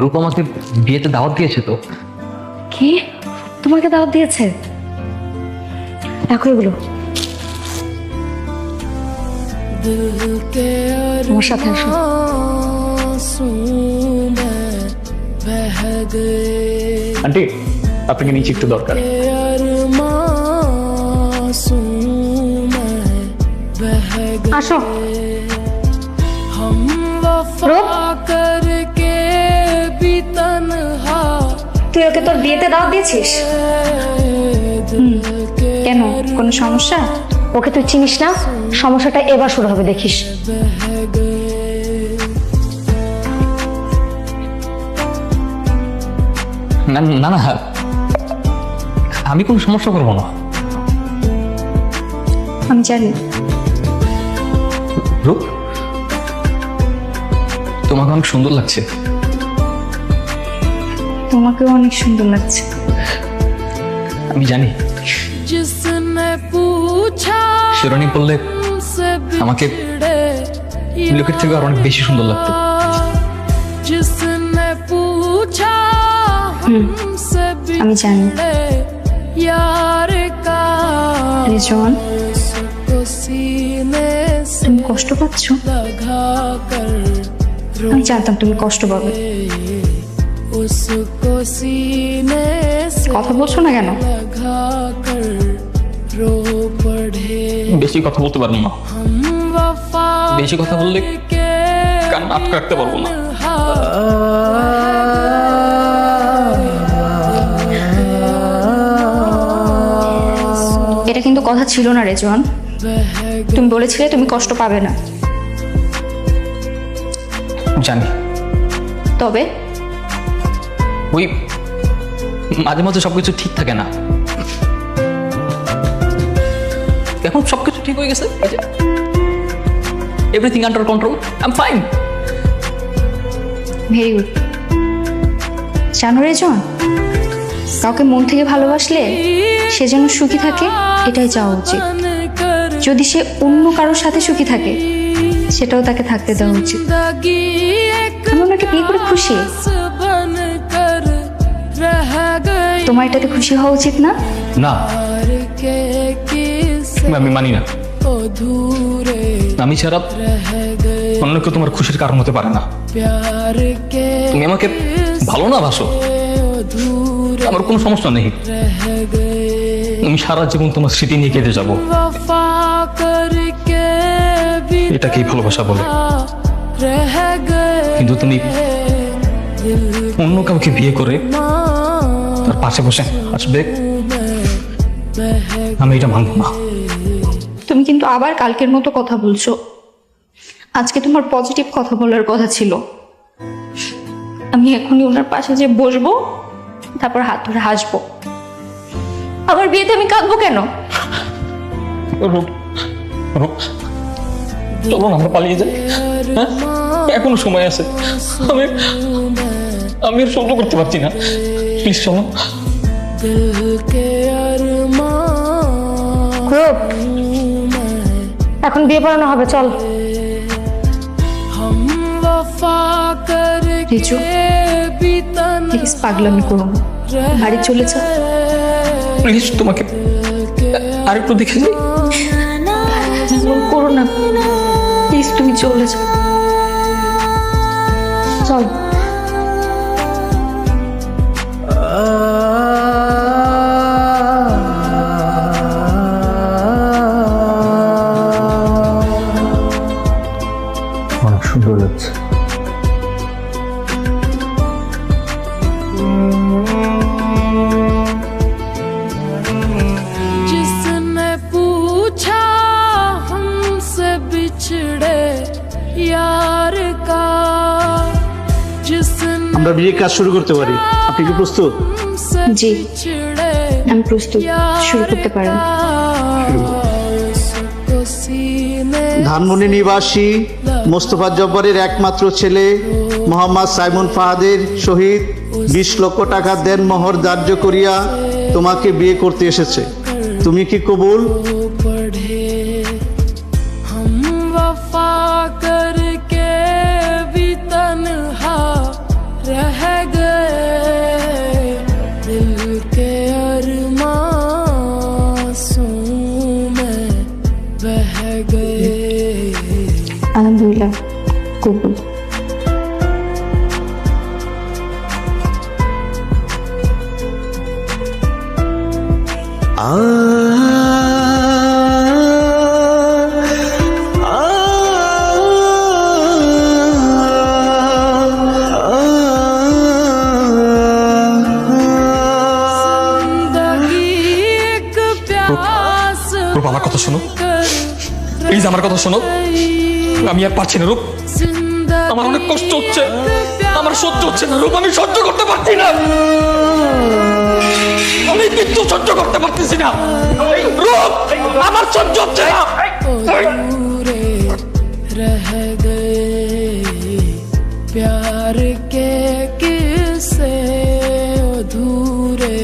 রূপ আমাকে বিয়েতে দাওয়াত দিয়েছে তো। কি তোমাকে দাওয়াত দিয়েছে? দেখো এগুলো তোমার সাথে আসো। আন্টি আপনাকে নিচে একটু দরকার। আসো রূপ, তুই ওকে তোর বিয়েতে দাওয়াত দিয়েছিস? কেন, কোনো সমস্যা? ওকে তুই চিনিস না, সমস্যাটা এবার শুরু হবে দেখিস। না না না, আমি কোনো সমস্যা করবো না। আমি জানি। রূপ, তোমাকে অনেক সুন্দর লাগছে। তোমাকেও অনেক সুন্দর লাগছে। আমি জানি শিরোনি বললে আমাকে লোকের থেকে আর অনেক বেশি সুন্দর লাগতো। আমি জানি। রিজন, তুমি কষ্ট পাচ্ছ? আমি জানতাম তুমি কষ্ট পাবে। কথা বলছো না কেন? বেশি কথা বলতে পারবো না। বেশি কথা বললে কান আটকে রাখতে পারবো না। এটা কিন্তু কথা ছিল না রেজন। তুমি বলেছিলে তুমি কষ্ট পাবে না। জানি, তবে ওই মাঝে মাঝে সবকিছু ঠিক থাকে না। এখন সবকিছু ঠিক হয়ে গেছে, everything under control, I am fine. Very good. জানো রেজন, কাউকে মন থেকে ভালোবাসলে সে যেন সুখী থাকে এটাই চাওয়া উচিত। যদি সে অন্য কারোর সাথে সুখী থাকে সেটাও তাকে থাকতে দেওয়া উচিত। আমি ওনাকে বিয়ে করে খুশি। তোমার এটাতে খুশি হওয়া উচিত না? না, আমি মানি না। আমি ছাড়া অন্য কেউ তোমার খুশির কারণ হতে পারে না। তুমি আমাকে ভালো না বাসো, আমার কোনো সমস্যা নেই। আমি সারা জীবন তোমার স্মৃতি নিয়ে কেটে যাবো। এটাকেই ভালোবাসা বলে। কিন্তু তুমি অন্য কাউকে বিয়ে করে তার পাশে বসে আসবে, আমি এটা মানব না। তুমি কিন্তু আবার কালকের মতো কথা বলছো। আজকে তোমার পজিটিভ কথা বলার কথা ছিল। আমি এখনই ওনার পাশে যে বসবো, তারপর হাত ধরে হাসবো। আমার বিয়েতে আমি কাঁদবো কেন? চলো আমরা পালিয়ে যাই, হ্যাঁ? এখনো সময় আছে। আমি আর সহ্য করতে পারছি না। প্লিজ চলো। রূপ, এখন বিয়ে পড়ানো হবে, চল। রিজু, প্লিজ পাগলামি করো না, বাড়ি চলে যাও। প্লিজ তোমাকে আরেকটু দেখে যাই। করো না প্লিজ, তুমি চলে যাও, চল। অনেক সুন্দর লাগছে। जिसने पूछा हमसे बिछड़े यार का, जिसने আমরা বিয়ে কাজ শুরু করতে পারি। আপনি কি প্রস্তুত? हमसे জি, बिछड़े আমি প্রস্তুত, শুরু করতে পারেন। उसको सीने ধানমন্ডি নিবাসী মোস্তফা জব্বারের একমাত্র ছেলে মোহাম্মদ সাইমন ফাহাদের সহিত 20 লক্ষ টাকা দেনমোহর ধার্য করিয়া তোমাকে বিয়ে করতে এসেছে। তুমি কি কবুল? पढ़े हम वफा करके भी तन्हा जिंदगी एक प्यास রূপ আমার কথা শোনো, প্লিজ আমার কথা শোনো। আমি আর পারছি না রূপ, আমার অনেক কষ্ট হচ্ছে, আমার সহ্য হচ্ছে না রূপ, আমি সহ্য করতে পারছি না, আমি কিন্তু সহ্য করতে পারতেছি না রূপ, আমার সহ্য হচ্ছে না। अधूरे रह गए प्यार के किस्से अधूरे